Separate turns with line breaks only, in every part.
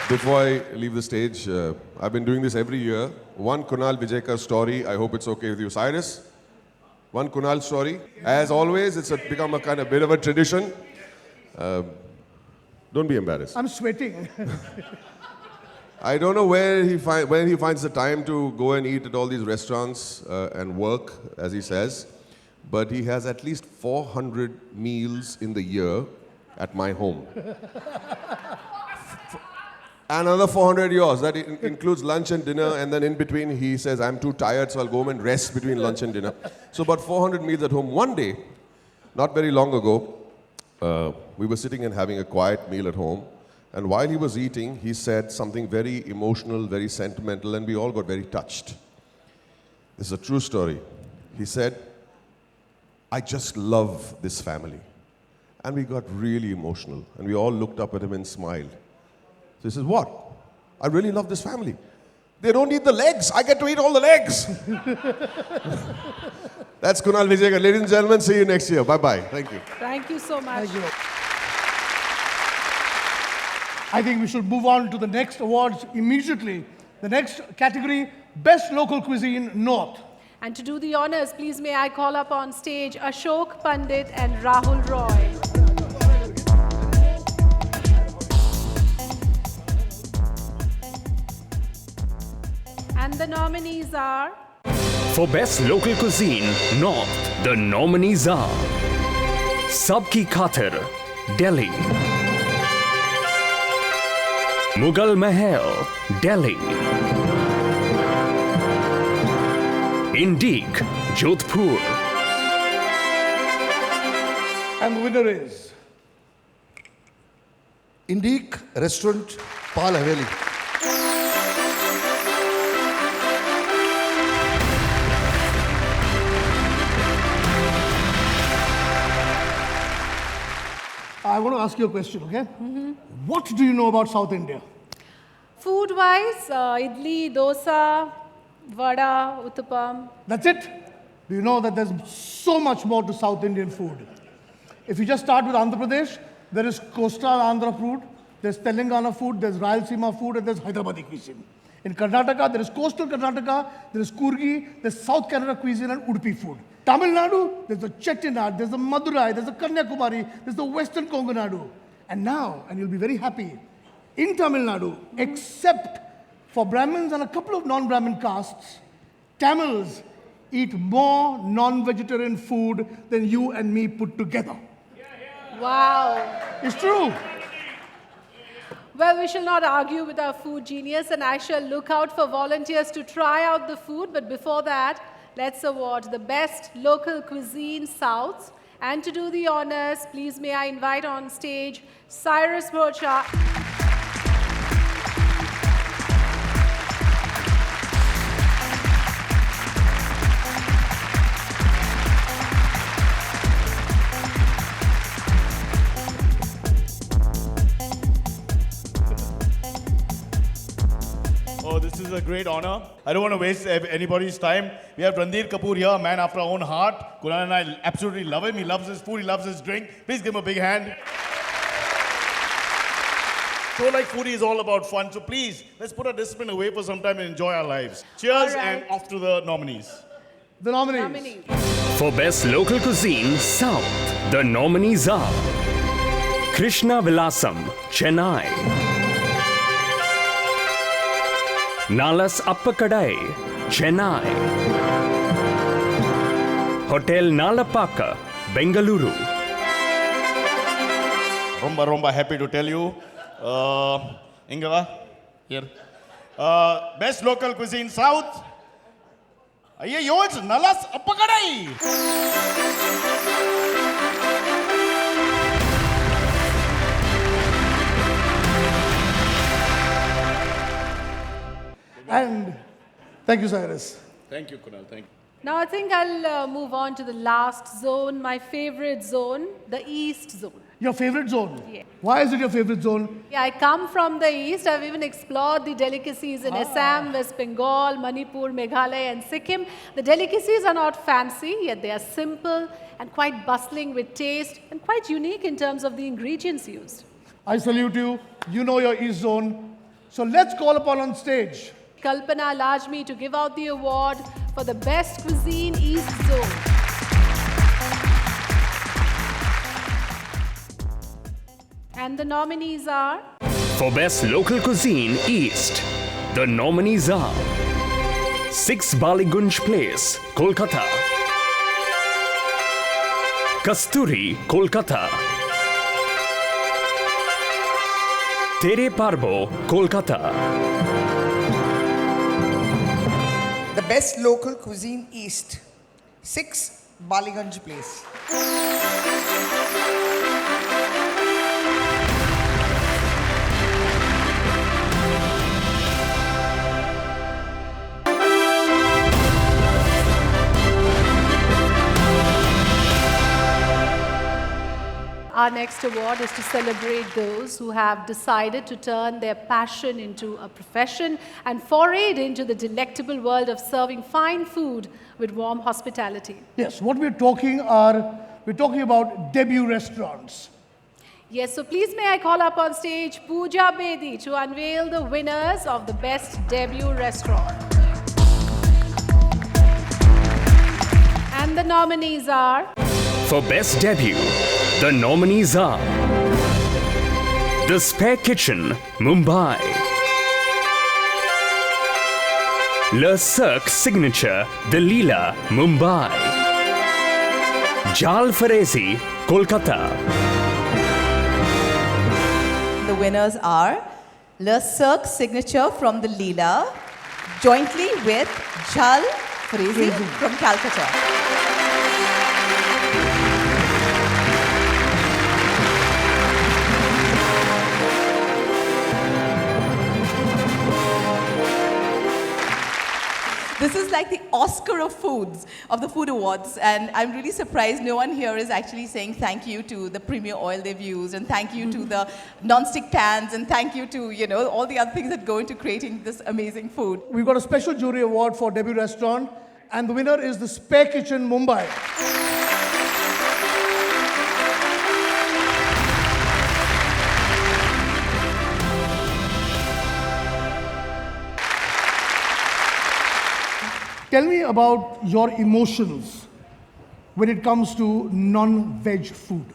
Before I leave the stage, I've been doing this every year. One Kunal Vijayka story. I hope it's okay with you, Cyrus. One Kunal story. As always, it's become a kind of bit of a tradition. Don't be embarrassed.
I'm sweating.
I don't know where he finds the time to go and eat at all these restaurants and work, as he says. But he has at least 400 meals in the year at my home. Another 400 yours. That includes lunch and dinner, and then in between he says, I'm too tired, so I'll go home and rest between lunch and dinner. So about 400 meals at home. One day, not very long ago, we were sitting and having a quiet meal at home, and while he was eating, he said something very emotional, very sentimental, and we all got very touched. This is a true story. He said, I just love this family. And we got really emotional, and we all looked up at him and smiled. So he says, what? I really love this family. They don't eat the legs. I get to eat all the legs. That's Kunal Vijayka. Ladies and gentlemen, see you next year. Bye-bye. Thank you.
Thank you so much.
Thank you. I think we should move on to the next awards immediately. The next category, Best Local Cuisine North.
And to do the honors, please may I call up on stage Ashok Pandit and Rahul Roy. And the nominees are...
For Best Local Cuisine North, the nominees are Sabki Khatir, Delhi; Mughal Mahal, Delhi; Indique, Jodhpur;
And the winner is...
Indique Restaurant, Pal Haveli.
I want to ask you a question, okay? What do you know about South India?
Food-wise, idli, dosa, vada, uttapam.
That's it? Do you know that there's so much more to South Indian food? If you just start with Andhra Pradesh, there is coastal Andhra food, there's Telangana food, there's Rayalaseema food, and there's Hyderabadi cuisine. In Karnataka, there is coastal Karnataka, there is Kurgi, there's South Kannada cuisine and Udupi food. Tamil Nadu, there's the Chettinad, there's the Madurai, there's the Kanyakumari, there's the Western Kongu. And now, and you'll be very happy, in Tamil Nadu, except for Brahmins and a couple of non-Brahmin castes, Tamils eat more non-vegetarian food than you and me put together.
Wow.
It's true.
Well, we shall not argue with our food genius, and I shall look out for volunteers to try out the food. But before that, let's award the Best Local Cuisine South. And to do the honors, please may I invite on stage Cyrus Bhocha.
Oh, this is a great honor. I don't want to waste anybody's time. We have Randir Kapoor here, a man after our own heart. Kunal and I absolutely love him. He loves his food, he loves his drink. Please give him a big hand. So like foodie is all about fun. So please, let's put our discipline away for some time and enjoy our lives. Cheers and off to the nominees.
The nominees.
For Best Local Cuisine South, the nominees are Krishna Vilasam, Chennai; Nalas Appakadai, Chennai; Hotel Nalapaka, Bengaluru;
Romba happy to tell you. Ingava, here. Best Local Cuisine South. Ayyo, it's Nalas Appakadai.
And thank you, Cyrus.
Thank you, Kunal. Thank you.
Now I think I'll move on to the last zone, my favorite zone, the East zone.
Your favorite zone?
Yeah.
Why is it your favorite zone?
Yeah, I come from the East. I've even explored the delicacies in Assam, West Bengal, Manipur, Meghalaya and Sikkim. The delicacies are not fancy, yet they are simple and quite bustling with taste and quite unique in terms of the ingredients used.
I salute you. You know your East zone. So let's call upon on stage
Kalpana Lajmi to give out the award for the Best Cuisine East Zone. And the nominees are
For Best Local Cuisine East, the nominees are 6 Baligunj Place, Kolkata; Kasturi, Kolkata; Tere Parbo, Kolkata;
The best local cuisine east. 6 Baligunj Place.
Our next award is to celebrate those who have decided to turn their passion into a profession and forayed into the delectable world of serving fine food with warm hospitality.
Yes, what we're talking about debut restaurants.
Yes, so please may I call up on stage Pooja Bedi to unveil the winners of the Best Debut Restaurant. And the nominees are
For Best Debut, the nominees are The Spare Kitchen, Mumbai; Le Cirque Signature, The Leela, Mumbai; Jal Farezi, Kolkata;
The winners are Le Cirque Signature from the Leela, jointly with Jal Farezi from Calcutta. This is like the Oscar of foods, of the food awards, and I'm really surprised no one here is actually saying thank you to the premier oil they've used, and thank you to the non-stick pans, and thank you to, you know, all the other things that go into creating this amazing food.
We've got a special jury award for debut restaurant, and the winner is the Spare Kitchen, Mumbai. Tell me about your emotions when it comes to non-veg food.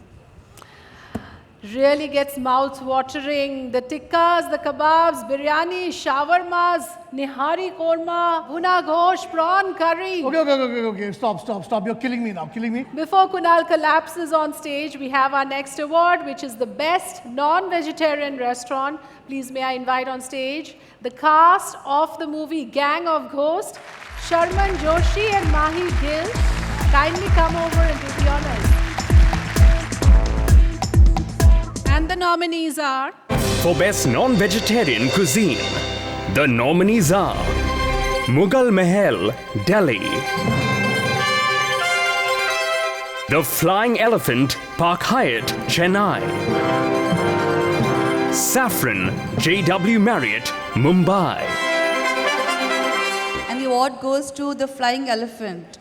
really gets mouth-watering. The tikkas, the kebabs, biryani, shawarmas, nihari korma, bhuna ghosh, prawn curry.
Okay. Stop. You're killing me now.
Before Kunal collapses on stage, we have our next award, which is the Best Non-Vegetarian Restaurant. Please may I invite on stage the cast of the movie Gang of Ghosts, Sharman Joshi and Mahi Gill. Kindly come over and do the honors. And the nominees are...
For Best Non-Vegetarian Cuisine, the nominees are Mughal Mahal, Delhi; The Flying Elephant, Park Hyatt, Chennai; Saffron, JW Marriott, Mumbai.
And the award goes to the Flying Elephant.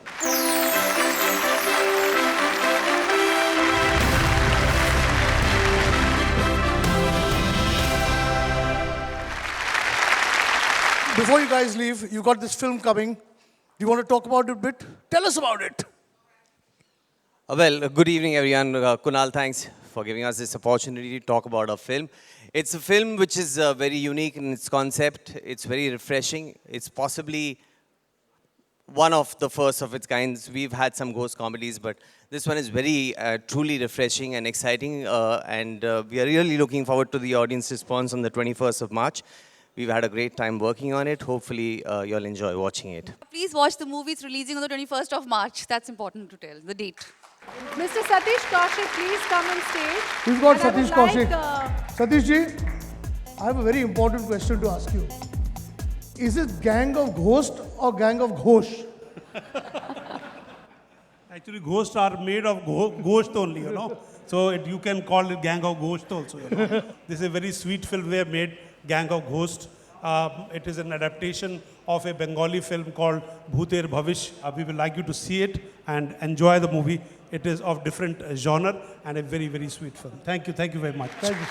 Before you guys leave, you got this film coming. Do you want to talk about it a bit? Tell us about it.
Well, good evening, everyone. Kunal, thanks for giving us this opportunity to talk about our film. It's a film which is very unique in its concept. It's very refreshing. It's possibly one of the first of its kinds. We've had some ghost comedies, but this one is very truly refreshing and exciting. And we are really looking forward to the audience response on the 21st of March. We've had a great time working on it. Hopefully, you'll enjoy watching it.
Please watch the movie. It's releasing on the 21st of March. That's important to tell, the date.
Mr. Satish Kaushik, please come on stage.
We've got
And I
Satish
would
Kaushik. Satish ji, I have a very important question to ask you. Is it Gang of Ghost or Gang of Ghosh?
Actually, ghosts are made of ghost only, you know. So you can call it Gang of Ghost also, you know. This is a very sweet film we have made, Gang of Ghost. It is an adaptation of a Bengali film called Bhuter Bhavish. We would like you to see it and enjoy the movie. It is of different genre and a very, very sweet film. Thank you very much.
Thank you.